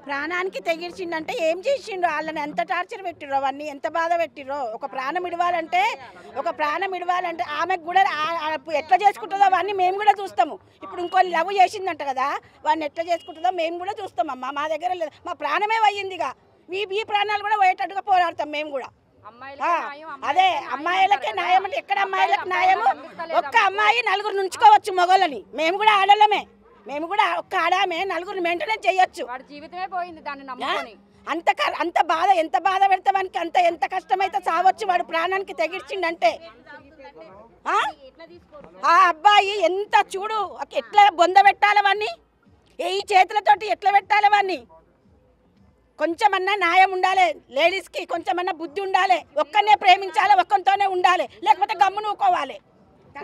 ప్రాణానికి తెగించిండంటే ఏం చేసిండు? వాళ్ళని ఎంత టార్చర్ పెట్టిరో, అవన్నీ ఎంత బాధ పెట్టిరో. ఒక ప్రాణం ఇడవాలంటే ఆమెకు కూడా ఎట్లా చేసుకుంటుందో అవన్నీ మేము కూడా చూస్తాము. ఇప్పుడు ఇంకొని లవ్ చేసిందంట కదా, వాడిని ఎట్లా చేసుకుంటుందో మేము కూడా చూస్తామమ్మా. మా దగ్గర లేదు, మా ప్రాణమే పోయిందిగా. ఈ ప్రాణాలు కూడా పోయేటట్టుగా పోరాడతాం మేము కూడా. అదే అమ్మాయిలకే న్యాయం అంటే ఎక్కడ అమ్మాయిలకు న్యాయము? ఒక్క అమ్మాయి నలుగురు నుంచుకోవచ్చు మగోళ్ళని. మేము కూడా ఆడలమే, మేము కూడా ఒక్క ఆడామే నలుగురు మెయింటెనెన్స్ చేయొచ్చు. జీవితమే పోయింది దాన్ని నమ్ముకొని. అంత బాధ, ఎంత బాధ పెడితే వానికి ఎంత కష్టమైతే చావచ్చు. వాడు ప్రాణానికి తెగించిండంటే ఆ అబ్బాయి ఎంత చూడు ఎట్లా బొంద పెట్టాలి వాడిని, ఈ చేతులతోటి ఎట్లా పెట్టాలి వాడిని. కొంచెమన్నా న్యాయం ఉండాలి, లేడీస్కి కొంచెమన్నా బుద్ధి ఉండాలి. ఒక్కనే ప్రేమించాలి, ఒక్కరితోనే ఉండాలి, లేకపోతే గమ్ము నూకోవాలి.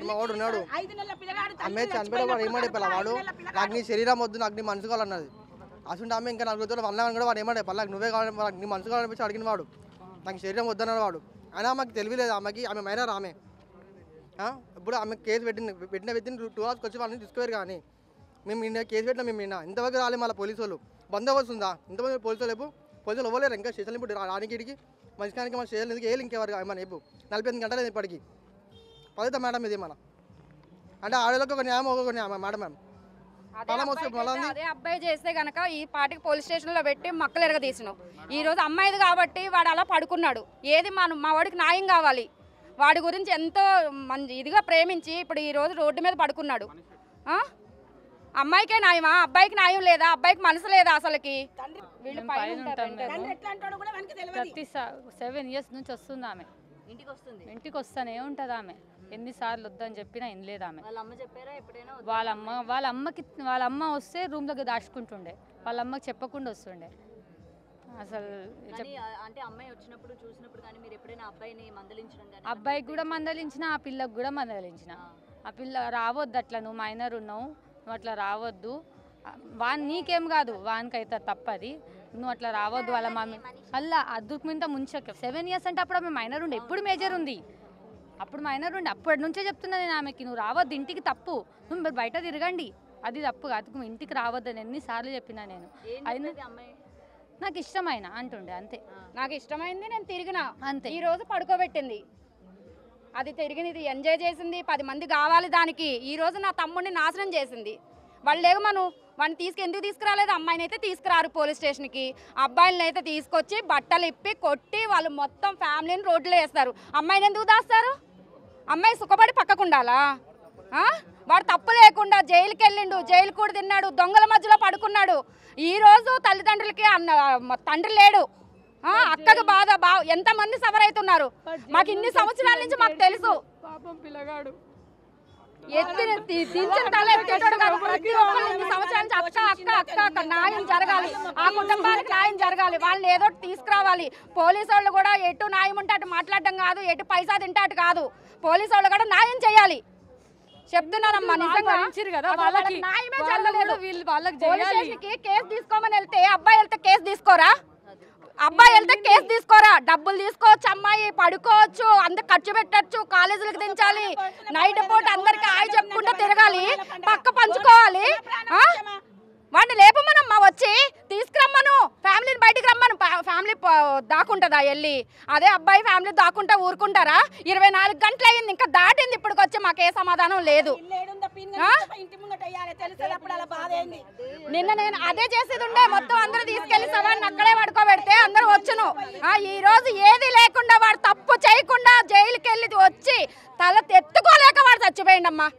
వాడు ఉన్నాడు అమ్మే చనిపోయిన వాడు ఏమడే పిల్లవాడు నాకు నీ శరీరం వద్దు, నాకు నీ మనసు కావాలన్నది. అసలు ఆమె ఇంకా నలుగురితో అన్నాను కూడా వాడు ఏమడే పల్లకి నువ్వే కావాలి, నీ మనసు కావాలనిపించి అడిగిన వాడు. నాకు శరీరం వద్దన్నాడు వాడు. అయినా ఆమెకి తెలియలేదు, ఆమె మైనర్ ఆమె. ఇప్పుడు ఆమె కేసు పెట్టిన విత్ 2 hours వచ్చి వాళ్ళని తీసుకుపోయారు. కానీ మేము నిన్న కేసు పెట్టినా మేము నిన్న ఇంతవరకు రాలేదు. మళ్ళీ పోలీసు వాళ్ళు బందోబస్తు ఉందా? ఇంతమంది పోలీసులు లేపు, పోలీసులు ఇవ్వలేరు ఇంకా స్టేషన్. ఇప్పుడు రానికి ఇడికి మంచికానికి మన స్టేషన్ ఎందుకు వేయాలి ఇంకెవరు ఏమన్నా చెప్పు. 48 గంటలు ఇప్పటికి పదిత మేడం ఇది మన అంటే ఆడలకు ఒక న్యాయం ఒక న్యాయం మేడం. అదే అబ్బాయి చేస్తే గనక ఈ పాటికి పోలీస్ స్టేషన్ లో పెట్టి మక్కలు ఎరగదీసినాం. ఈ రోజు అమ్మాయిది కాబట్టి వాడు అలా పడుకున్నాడు. ఏది మా వాడికి న్యాయం కావాలి. వాడి గురించి ఎంతో ఇదిగా ప్రేమించి ఇప్పుడు ఈ రోజు రోడ్డు మీద పడుకున్నాడు. అమ్మాయికే న్యాయమా? అబ్బాయికి న్యాయం లేదా? అబ్బాయికి మనసు లేదా అసలుకి? 7 years నుంచి వస్తుంది ఆమె ఇంటికి వస్తానే ఉంటుంది. ఆమె ఎన్నిసార్లు వద్దని చెప్పినా వినలేదు ఆమె. వాళ్ళ అమ్మ వస్తే రూమ్ దగ్గర దాచుకుంటుండే, వాళ్ళ అమ్మకి చెప్పకుండా వస్తుండే. అసలు అబ్బాయికి కూడా మందలించిన, ఆ పిల్లకి కూడా మందలించిన. ఆ పిల్ల రావద్దు, అట్లా నువ్వు మైనర్ ఉన్నావు, నువ్వు అట్లా రావద్దు, నీకేం కాదు వానికైతే తప్పది, నువ్వు అట్లా రావద్దు. వాళ్ళ మమ్మీ అలా అద్దుకుంత ముంచక 7 years అంటే అప్పుడు ఆమె మైనర్ ఉండే, ఎప్పుడు మేజర్ ఉంది. అప్పుడు మైనర్ ఉండే, అప్పటి నుంచే చెప్తున్నా నేను ఆమెకి, నువ్వు రావద్దు ఇంటికి, తప్పు, నువ్వు బయట తిరగండి, అది తప్పు కాదు, ఇంటికి రావద్దని ఎన్నిసార్లు చెప్పినా నేను. అయినా నాకు ఇష్టమైన అంటుండే, అంతే. నాకు ఇష్టమైంది, నేను తిరిగినా అంతే. ఈ రోజు పడుకోబెట్టింది, అది తిరిగినది ఎంజాయ్ చేసింది, 10 మంది కావాలి దానికి. ఈ రోజు నా తమ్ముడిని నాశనం చేసింది. వాళ్ళు లేకమను వాడిని ఎందుకు తీసుకురాలేదు? అమ్మాయిని అయితే తీసుకురారు పోలీస్ స్టేషన్కి, అబ్బాయిలని అయితే తీసుకొచ్చి బట్టలు ఇప్పి కొట్టి వాళ్ళు మొత్తం ఫ్యామిలీని రోడ్లో వేస్తారు. అమ్మాయిని ఎందుకు దాస్తారు? అమ్మాయి సుఖపడి పక్కకుండాలా? వాడు తప్పు లేకుండా జైలుకి వెళ్ళిండు, జైలు కూడా తిన్నాడు, దొంగల మధ్యలో పడుకున్నాడు. ఈరోజు తల్లిదండ్రులకి తండ్రి లేడు, అక్కకి బాధ ఎంతమంది సఫర్ అవుతున్నారు. మాకు ఇన్ని సంవత్సరాల నుంచి మాకు తెలుసు. పాపం పిల్లగాడు న్యాయం జరగాలి, ఆ కుటుంబానికి న్యాయం జరగాలి, వాళ్ళని ఏదో తీసుకురావాలి. పోలీసు వాళ్ళు కూడా ఎటు న్యాయం ఉంటే అటు మాట్లాడడం కాదు, ఎటు పైసా తింటే అటు కాదు. పోలీసు వాళ్ళు కూడా న్యాయం చేయాలి చెప్తున్నారమ్మా. నిజంగా న్యాయమే జరగలేదు. పోలీస్ స్టేషన్కి కేసు తీసుకోమని వెళ్తే అబ్బాయి వెళ్తే కేసు తీసుకోరా? అబ్బాయి వెళ్తే కేసు తీసుకోరా? డబ్బులు తీసుకోవచ్చు, అమ్మాయి పడుకోవచ్చు, అందరు ఖర్చు పెట్టచ్చు, కాలేజీలకు దించాలి, నైట్ పూట అందరికి ఆయి చెప్పుకుంటూ తిరగాలి, పక్క పంచుకోవాలి. వాడిని లేపమనమ్మా, వచ్చి తీసుకురమ్మను, ఫ్యామిలీని బయటికి రమ్మను. ఫ్యామిలీ దాక్కుంటుందా వెళ్ళి? అదే అబ్బాయి ఫ్యామిలీ దాక్కుంటా ఊరుకుంటారా? 24 గంటలు అయింది, ఇంకా దాటింది, ఇప్పటికి వచ్చి మాకే సమాధానం లేదు. నిన్న నేను అదే చేసేది ఉండే, మొత్తం అందరూ తీసుకెళ్లి సవాన్ని అక్కడే పడుకోబెడితే అందరూ వచ్చును. ఈ రోజు ఏది లేకుండా వాడు తప్పు చేయకుండా జైలుకి వెళ్ళి వచ్చి తల ఎత్తుకోలేక వాడు చచ్చిపోయిండమ్మా.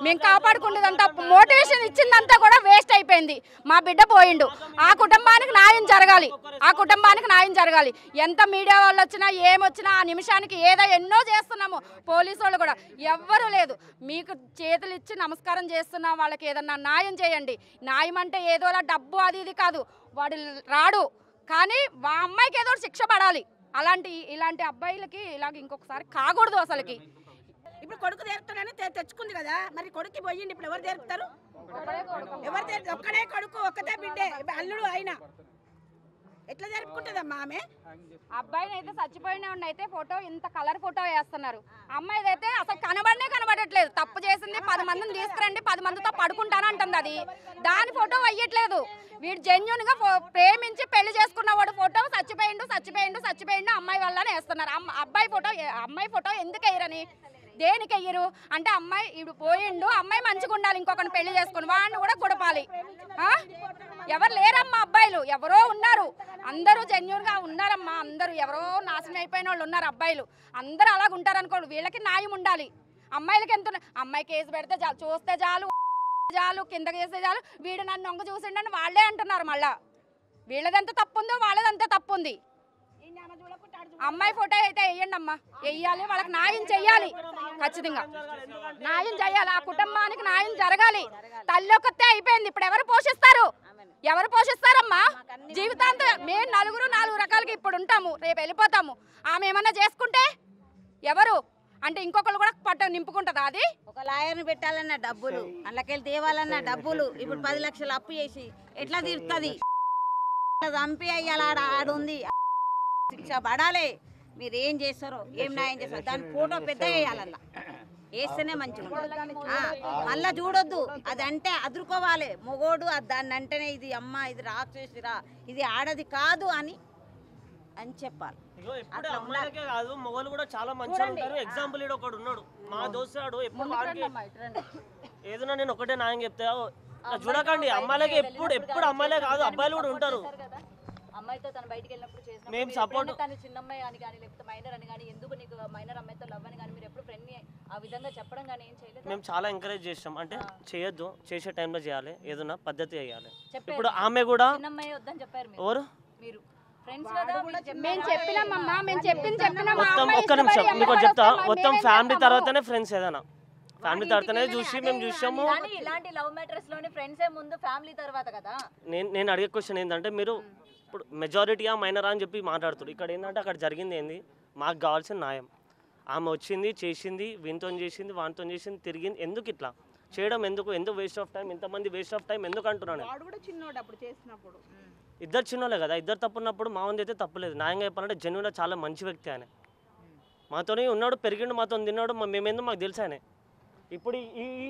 మేము కాపాడుకునేదంతా మోటివేషన్ ఇచ్చిందంతా కూడా వేస్ట్ అయిపోయింది. మా బిడ్డ పోయిండు. ఆ కుటుంబానికి న్యాయం జరగాలి, ఆ కుటుంబానికి న్యాయం జరగాలి. ఎంత మీడియా వాళ్ళు వచ్చినా ఏమొచ్చినా ఆ నిమిషానికి ఏదో ఎన్నో చేస్తున్నాము. పోలీసు వాళ్ళు కూడా ఎవ్వరూ లేదు. మీకు చేతులు ఇచ్చి నమస్కారం చేస్తున్నా, వాళ్ళకి ఏదన్నా న్యాయం చేయండి. న్యాయం అంటే ఏదోలా డబ్బు అది ఇది కాదు, వాడు రాడు, కానీ మా అమ్మాయికి ఏదో శిక్ష పడాలి. ఇలాంటి అబ్బాయిలకి ఇలాగ ఇంకొకసారి కాకూడదు అసలుకి. ఇప్పుడు కొడుకు తీరుతాడని తెచ్చుకుంది కదా, మరి కొడుకు పోయింది, ఇప్పుడు ఎవరు తీరుతారు? ఒక్కడే కొడుకు, ఒక్కతే బిడ్డే, అల్లుడు అయినా ఎట్లా జరుపుకుంటుందమ్మా ఆమె? అబ్బాయిని అయితే చచ్చిపోయిన అయితే ఫోటో ఇంత కలర్ ఫోటో వేస్తున్నారు, అమ్మాయిది అయితే అసలు కనబడట్లేదు. తప్పు చేసింది 10 మందిని తీసుకురండి, 10 మందితో పడుకుంటానంటుంది, అది దాని ఫోటో వేయట్లేదు. వీడు జెన్యున్ గా ప్రేమించి దేనికి వెయ్యరు అంటే అమ్మాయి ఇప్పుడు పోయిండు, అమ్మాయి మంచిగా ఉండాలి, ఇంకొకరిని పెళ్లి చేసుకుని వాడిని కూడా కొడపాలి. ఎవరు లేరమ్మా అబ్బాయిలు, ఎవరో ఉన్నారు, అందరూ జెన్యూన్గా ఉన్నారమ్మా, అందరూ ఎవరో నాశనం అయిపోయిన వాళ్ళు ఉన్నారు అబ్బాయిలు, అందరూ అలాగ ఉంటారు అనుకోండి. వీళ్ళకి న్యాయం ఉండాలి. అమ్మాయిలకి ఎంత అమ్మాయి కేసు పెడితే చాలు, చూస్తే చాలు చాలు, కిందకి చేస్తే చాలు, వీడు నన్ను నొంగ చూసిండని వాళ్ళే అంటున్నారు. మళ్ళా వీళ్ళదంతా తప్పు ఉందో వాళ్ళదంతా తప్పు ఉంది. అమ్మాయి ఫోటో అయితే వేయండి అమ్మా, వేయాలి, వాళ్ళకి న్యాయం చెయ్యాలి, ఖచ్చితంగా న్యాయం చేయాలి, ఆ కుటుంబానికి న్యాయం జరగాలి. తల్లి ఒక్కతే అయిపోయింది, ఇప్పుడు ఎవరు పోషిస్తారు? ఎవరు పోషిస్తారమ్మా? జీవితాంతం మేము నాలుగు రకాలకి ఇప్పుడు ఉంటాము, రేపు వెళ్ళిపోతాము. ఆమె ఏమన్నా చేసుకుంటే ఎవరు అంటే ఇంకొకరు కూడా పట్ట నింపుకుంటుందా? అది ఒక లాయర్ని పెట్టాలన్న డబ్బులు, అందులోకెళ్ళి తేవాలన్న డబ్బులు, ఇప్పుడు 10 లక్షలు అప్పు చేసి ఎట్లా తీరుతుంది? చంపి అయ్యాలి, ఆడుంది, శిక్ష పడాలి. మీరు ఏం చేస్తారో, ఏం న్యాయం చేస్తారో దాని ఫోటో పెద్దగా వేయాలల్లా, వేస్తేనే మంచిగా మళ్ళా చూడొద్దు. అదంటే అదురుకోవాలి మొగోడు, దాన్ని అంటేనే ఇది అమ్మ, ఇది రాక్షసిరా, ఇది ఆడది కాదు అని చెప్పాలి. అమ్మాయిలకే కాదు మొగలు కూడా చాలా మంచిగా ఉంటారు. ఎగ్జాంపుల్ ఇక్కడ ఒకడు ఉన్నాడు, మా దోస్తాడు, ఎప్పుడు ఏదైనా నేను ఒకటే న్యాయం చెప్తా, చూడకండి అమ్మాయిలకి ఎప్పుడు అమ్మాయిలే కాదు అబ్బాయిలు కూడా ఉంటారు. అమ్మాయితో తను బయటికి వెళ్ళినప్పుడు చేసిన మేము సపోర్ట్ తను చిన్నమ్మాయి అని కానీ లేకపోతే మైనర్ అని కానీ ఎందుకు నీకు మైనర్ అమ్మాయితో లవ్ అని కానీ మీరు ఎప్పుడు ఫ్రెండ్ ఆ విధంగా చెప్పడం కానీ ఏం చేయలేదు? మేము చాలా ఎంకరేజ్ చేస్తాం, అంటే చేయొద్దు, చేసే టైంలో చేయాలి, ఏదైనా పద్ధతి చేయాలి. ఇప్పుడు ఆమె కూడా చిన్నమ్మాయి వద్దని చెప్పారు ఎవరు మీరు ఫ్రెండ్స్ కదా, మేము చెప్పినామమ్మా, మేము చెప్పిన మొత్తం ఒక్క నిమిషం మీకు చెప్తా, మొత్తం ఫ్యామిలీ తర్వాతనే ఫ్రెండ్స్, ఏదైనా ఫ్యామిలీ తర్వాతనే చూసి మేము చూసాము. కానీ ఇలాంటి లవ్ మ్యాటర్స్ లోనే ఫ్రెండ్సే ముందు, ఫ్యామిలీ తర్వాత కదా. నేను అడిగే క్వశ్చన్ ఏంటంటే, మీరు ఇప్పుడు మెజారిటీగా మైనరా అని చెప్పి మాట్లాడుతారు, ఇక్కడ ఏంటంటే అక్కడ జరిగింది ఏంది, మాకు కావాల్సిన న్యాయం. ఆమె వచ్చింది, చేసింది, వీనితో చేసింది, వానితో చేసింది, తిరిగింది, ఎందుకు ఇట్లా చేయడం? ఎందుకు వేస్ట్ ఆఫ్ టైం? ఇంతమంది వేస్ట్ ఆఫ్ టైం ఎందుకు అంటున్నాను? ఇద్దరు చిన్నోళ్ళే కదా, ఇద్దరు తప్పున్నప్పుడు మా వంది అయితే తప్పులేదు. న్యాయంగా చెప్పాలంటే జెన్యున్గా చాలా మంచి వ్యక్తి ఆయన, మాతోనే ఉన్నాడు, పెరిగిండు, మాతో తిన్నాడు, మేమేందో మాకు తెలుసు ఆయన. ఇప్పుడు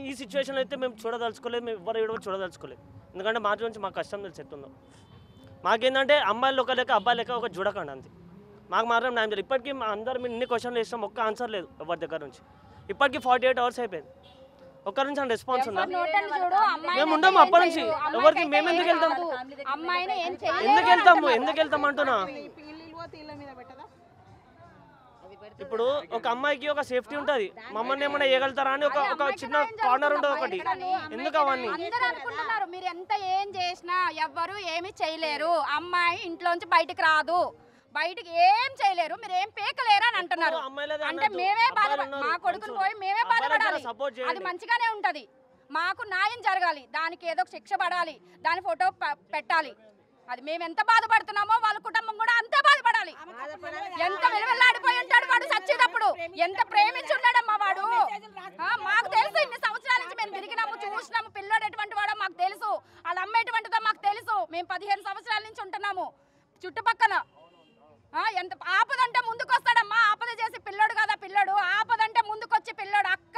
ఈ సిచ్యువేషన్ అయితే మేము చూడదలుచుకోలేదు, మేము ఎవరు చూడదలుచుకోలేదు, ఎందుకంటే మా గురించి మాకు కష్టం తెలిసి ఎట్టుందో. మాకేంటంటే అమ్మాయిలు ఒక లెక్క, అబ్బాయి లెక్క ఒక చూడకండి అంతే, మాకు మాత్రం న్యాయం చేయాలి. ఇప్పటికీ అందరు మేము ఇన్ని క్వశ్చన్లు వేసినాం, ఒక్క ఆన్సర్ లేదు ఎవరి దగ్గర నుంచి. ఇప్పటికీ 48 hours అయిపోయింది, ఒక్కరి నుంచి రెస్పాన్స్ ఉందా? మేము ఉండము అప్పటి నుంచి, ఎవరికి మేము ఎందుకు వెళ్తాం? ఎందుకు వెళ్తాం అంటున్నా. ఇప్పుడు ఒక అమ్మాయికి ఒక సేఫ్టీ ఉంటుంది, మమ్మల్ని ఏమైనా వేయగలుగుతారా అని ఒక చిన్న కార్నర్ ఉంటుంది ఒకటి, ఎందుకు అవన్నీ? అందరూ అనుకుంటున్నారు మీరు ఎంత ఏం చేసినా ఎవ్వరు ఏమి చేయలేరు, అమ్మాయి ఇంట్లోంచి బయటికి రాదు, బయటికి ఏం చేయలేరు, మీరు ఏం పీకలేరు అని అంటున్నారు. అంటే మేమే మా కొడుకుని పోయి మేమే బాధపడాలి, అది మంచిగానే ఉంటది. మాకు న్యాయం జరగాలి, దానికి ఏదో శిక్ష పడాలి, దాని ఫోటో పెట్టాలి. అది మేము ఎంత బాధపడుతున్నామో వాళ్ళ కుటుంబం కూడా అంతే బాధపడాలి. ఎంత విలువలాడిపోయి ఉంటాడు వాడు చచ్చేటప్పుడు, ఎంత ప్రేమించి ఉన్నాడమ్మా వాడు. మాకు తెలుసు, ఇన్ని సంవత్సరాల నుంచి మేము తిరిగినాము, చూసినాము, పిల్లోడు ఎటువంటి వాడో మాకు తెలుసు, వాళ్ళ అమ్మ ఎటువంటిదో మాకు తెలుసు. మేము 15 సంవత్సరాల నుంచి ఉంటున్నాము చుట్టుపక్కల. ఎంత ఆపదంటే ముందుకు వస్తాడమ్మా, ఆపద చేసి పిల్లోడు కదా పిల్లోడు, ఆపదంటే ముందుకొచ్చి పిల్లోడు, అక్క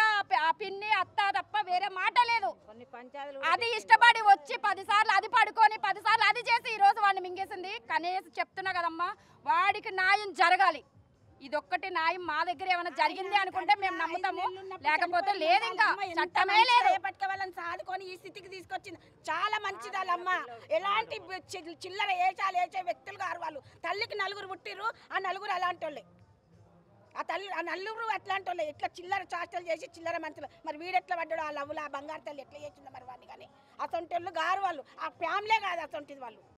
పిన్ని అత్త తప్ప వేరే మాట లేదు. అది ఇష్టపడి వచ్చి 10 సార్లు అది పడుకొని 10 సార్లు అది చేసి ఈ రోజు వాడిని మింగేసింది. కనీసం చెప్తున్నా కదమ్మా, వాడికి న్యాయం జరగాలి. ఇదొక్కటి న్యాయం మా దగ్గర ఏమైనా జరిగింది అనుకుంటే మేము నమ్ముతాము, లేకపోతే లేదు, ఇంకా చట్టమే లేదు. పట్టుకోవాలని సాదుకొని ఈ స్థితికి తీసుకొచ్చింది, చాలా మంచిది వాళ్ళమ్మ. ఎలాంటి చిల్లర వేసే వ్యక్తులు కారు వాళ్ళు. తల్లికి 4 పుట్టిరు, ఆ 4 అలాంటి వాళ్ళే, ఆ నలుగురు అట్లాంటి వాళ్ళే. ఇట్లా చిల్లర చాష్టలు చేసి చిల్లర మంచులు. మరి వీడెట్లా పడ్డాడు ఆ లవ్వులు, ఆ బంగారు తల్లి ఎట్లా చేసిందో మరి వాడిని. కానీ అసొంటి వాళ్ళు గారు వాళ్ళు, ఆ ఫ్యామిలీ కాదు అసొంటిది వాళ్ళు.